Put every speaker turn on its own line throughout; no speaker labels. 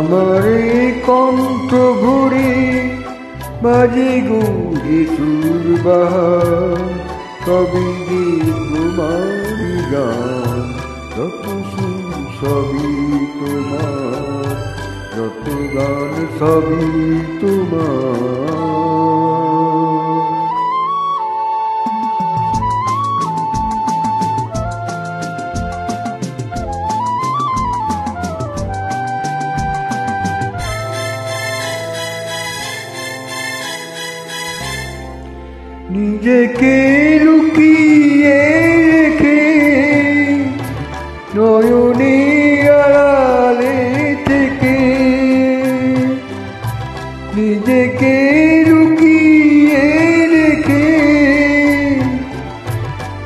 আমার এই কণ্ঠ ভরে বাজে গুলি সুরবাহার, সবই যে তোমারই গান, যত সুর সবই তোমার, যত গান সবই তোমার। নিজেকে লুকিয়ে রেখে নয়নে আড়ালে থেকে, নিজেকে লুকিয়ে রেখে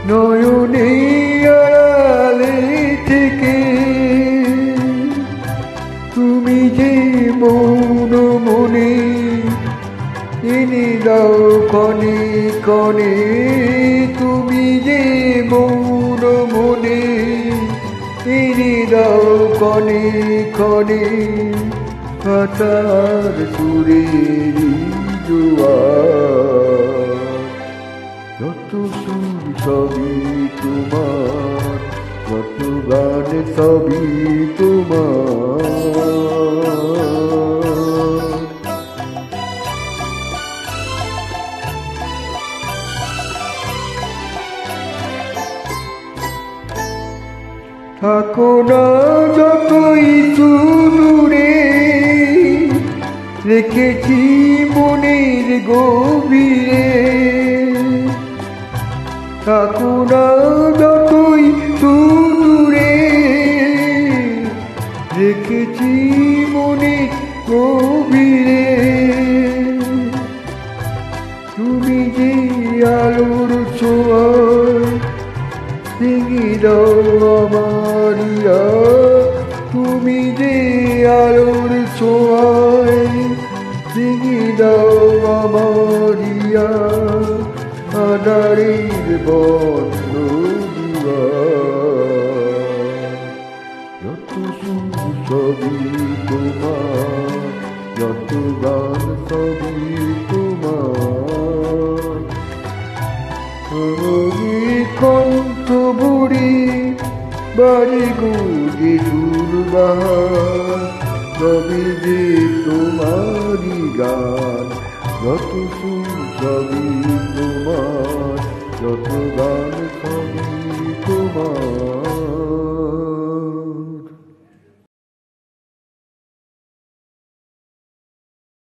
নয়নে আড়ালে থেকে, তুমি যে মৌন মনে এনে দাও ক্ষণে ক্ষণে, তুমি যে মৌন মনে এনে দাও ক্ষণে ক্ষণে, কাটার সুরেরই জোয়ার, যত সুর সবই তোমার, যত গান সবই তোমার। থাকো না যতই দূরে, রেখেছি মনের গভীরে, থাকো না যতই দূরে, রেখেছি মনের গভীরে, তুমি যে আলোর ছোঁয়ায় ভেঙে দাও আমারিয়া, তুমি যে আলোর ছোঁয়ায় ভেঙে দাও আমারিয়া, আধারের বন্ধ দুয়ার, যত সুর সবই তোমার, যত গান সবই তোমার। কণ্ঠ ভরে বাজে গুলি সুরবাহার, সবই যে তোমারই গান, যত সুর সবই তোমার, যত গান সবই